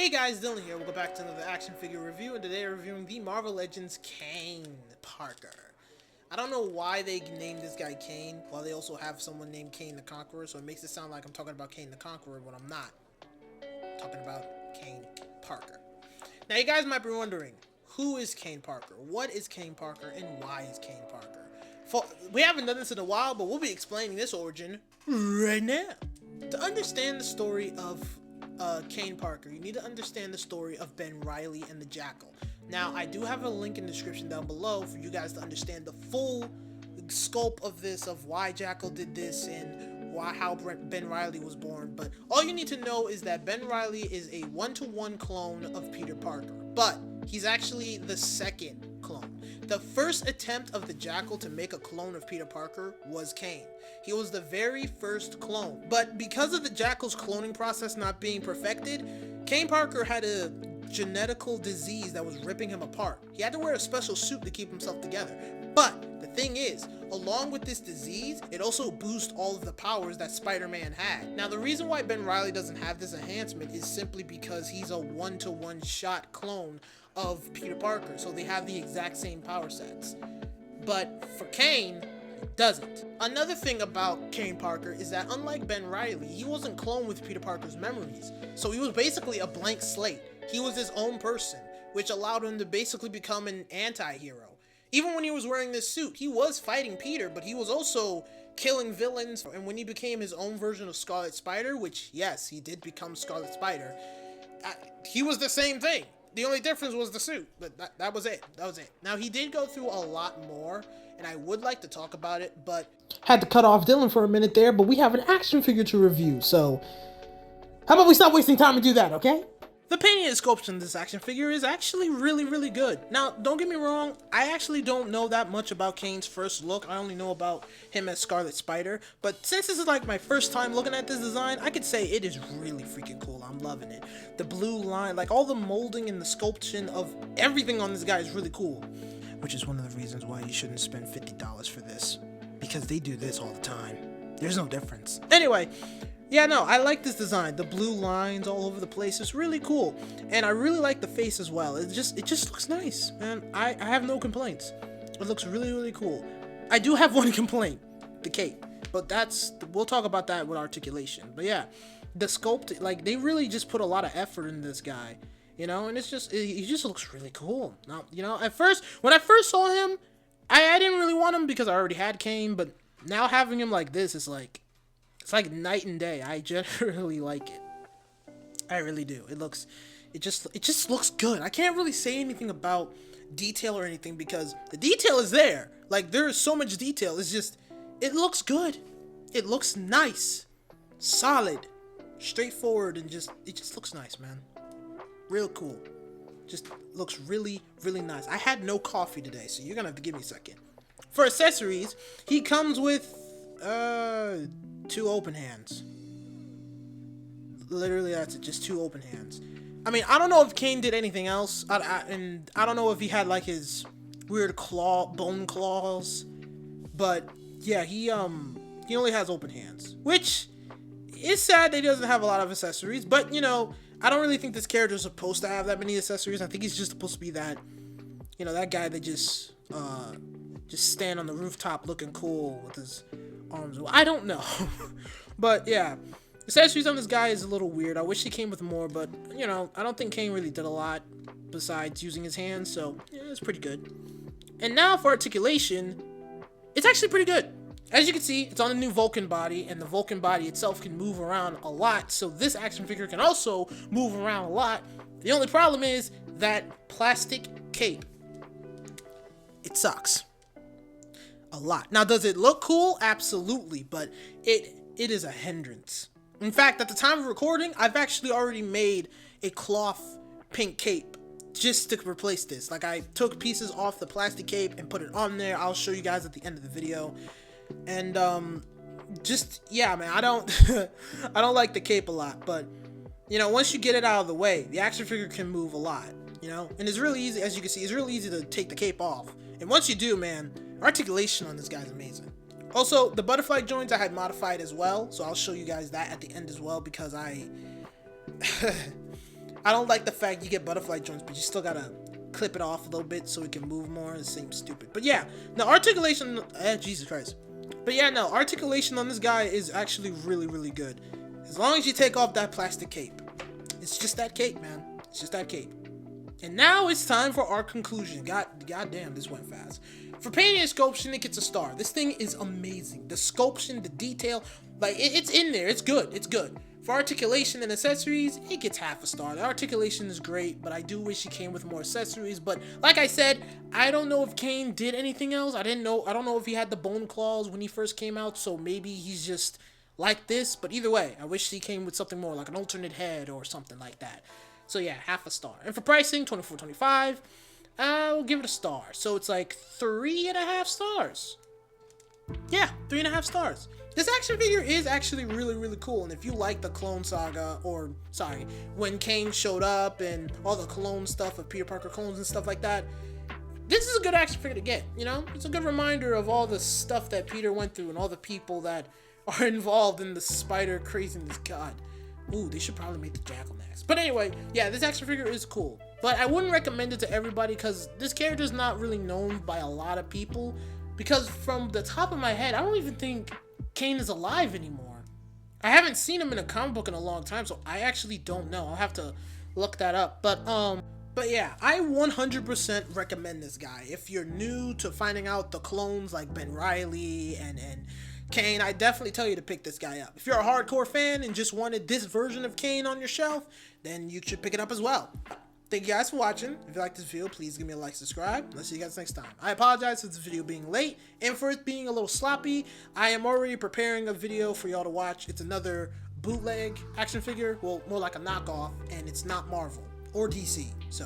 Hey guys, Dylan here. We'll go back to another action figure review, and today we're reviewing the Marvel Legends Kaine Parker. I don't know why they named this guy Kaine, while they also have someone named Kaine the Conqueror, so it makes it sound like I'm talking about Kaine the Conqueror when I'm not. I'm talking about Kaine Parker. Now you guys might be wondering, who is Kaine Parker? What is Kaine Parker, and why is Kaine Parker? We haven't done this in a while, but we'll be explaining this origin right now. To understand the story of Kaine Parker, you need to understand the story of Ben Reilly and the Jackal. Now, I do have a link in the description down below for you guys to understand the full scope of this, of why Jackal did this, and how Ben Reilly was born. But all you need to know is that Ben Reilly is a one-to-one clone of Peter Parker, but he's actually the second clone. The first attempt of the Jackal to make a clone of Peter Parker was Kaine. He was the very first clone. But because of the Jackal's cloning process not being perfected, Kaine Parker had a genetical disease that was ripping him apart. He had to wear a special suit to keep himself together. But the thing is, along with this disease, it also boosts all of the powers that Spider-Man had. Now, the reason why Ben Reilly doesn't have this enhancement is simply because he's a one-to-one shot clone of Peter Parker, so they have the exact same power sets. But for Kaine, it doesn't. Another thing about Kaine Parker is that unlike Ben Reilly, he wasn't cloned with Peter Parker's memories, so he was basically a blank slate. He was his own person, which allowed him to basically become an anti-hero. Even when he was wearing this suit, he was fighting Peter, but he was also killing villains, and when he became his own version of Scarlet Spider, which, yes, he did become Scarlet Spider, he was the same thing. The only difference was the suit, but that was it. That was it. Now, he did go through a lot more, and I would like to talk about it, but had to cut off Dylan for a minute there, but we have an action figure to review, so how about we stop wasting time and do that, okay? The painting and sculpture in this action figure is actually really good. Now, don't get me wrong, I actually don't know that much about Kaine's first look. I only know about him as Scarlet Spider, but since this is like my first time looking at this design, I could say it is really freaking cool. I'm loving it. The blue line, like all the molding and the sculpting of everything on this guy is really cool, which is one of the reasons why you shouldn't spend $50 for this, because they do this all the time. There's no difference. Anyway, yeah, no, I like this design. The blue lines all over the place is really cool, and I really like the face as well. It just looks nice, man. I have no complaints. It looks really cool. I do have one complaint, the cape, but we'll talk about that with articulation. But yeah, the sculpt, like, they really just put a lot of effort in this guy, you know, and he just looks really cool. Now, you know, when I first saw him, I didn't really want him because I already had Kaine, but now having him like this is like, it's like night and day. I generally like it. I really do. It just looks good. I can't really say anything about detail or anything because the detail is there. Like, there is so much detail. It looks good. It looks nice, solid, straightforward, and it just looks nice, man. Real cool. Just looks really nice. I had no coffee today, so you're gonna have to give me a second. For accessories, he comes with 2 open hands. Literally, that's it. Just 2 open hands. I mean, I don't know if Kaine did anything else, and I don't know if he had like his weird bone claws, but yeah, he only has open hands, which is sad that he doesn't have a lot of accessories. But you know, I don't really think this character is supposed to have that many accessories. I think he's just supposed to be that, you know, that guy that just stand on the rooftop looking cool with his arms. I don't know. But yeah, accessories on this guy is a little weird. I wish he came with more, but you know, I don't think Kaine really did a lot besides using his hands, so yeah, it's pretty good. And now for articulation, it's actually pretty good. As you can see, it's on the new Vulcan body, and the Vulcan body itself can move around a lot, so this action figure can also move around a lot. The only problem is that plastic cape. It sucks a lot. Now, does it look cool? Absolutely, but it is a hindrance. In fact, at the time of recording, I've actually already made a cloth pink cape just to replace this. Like, I took pieces off the plastic cape and put it on there. I'll show you guys at the end of the video. And yeah, man, I don't I don't like the cape a lot, but you know, once you get it out of the way, the action figure can move a lot, you know, and it's really easy. As you can see, it's really easy to take the cape off, and once you do, man, articulation on this guy is amazing. Also, the butterfly joints I had modified as well, so I'll show you guys that at the end as well, because I I don't like the fact you get butterfly joints, but you still gotta clip it off a little bit so it can move more. It seems stupid. But yeah, no, articulation, Jesus Christ. But yeah, no, articulation on this guy is actually really, really good. As long as you take off that plastic cape. It's just that cape, man. It's just that cape. And now it's time for our conclusion. God damn, this went fast. For painting and sculpting, it gets a star. This thing is amazing. The sculpting, the detail, like, it's in there. It's good. It's good. For articulation and accessories, it gets half a star. The articulation is great, but I do wish he came with more accessories. But like I said, I don't know if Kaine did anything else. I don't know if he had the bone claws when he first came out, so maybe he's just like this. But either way, I wish he came with something more, like an alternate head or something like that. So yeah, half a star. And for pricing, $24.25, I'll give it a star. So it's like 3.5 stars. Yeah, 3.5 stars. This action figure is actually really, really cool. And if you like the Clone Saga, or sorry, when Kaine showed up and all the clone stuff of Peter Parker clones and stuff like that, this is a good action figure to get, you know? It's a good reminder of all the stuff that Peter went through and all the people that are involved in the spider craziness. God. Ooh, they should probably make the Jackal next. But anyway, yeah, this action figure is cool. But I wouldn't recommend it to everybody because this character is not really known by a lot of people. Because from the top of my head, I don't even think Kaine is alive anymore. I haven't seen him in a comic book in a long time, so I actually don't know. I'll have to look that up. But yeah, I 100% recommend this guy. If you're new to finding out the clones like Ben Reilly and Kaine, I definitely tell you to pick this guy up. If you're a hardcore fan and just wanted this version of Kaine on your shelf, then you should pick it up as well. Thank you guys for watching. If you like this video, please give me a like, subscribe. I'll see you guys next time. I apologize for this video being late and for it being a little sloppy. I am already preparing a video for y'all to watch. It's another bootleg action figure. Well, more like a knockoff, and it's not Marvel or DC. So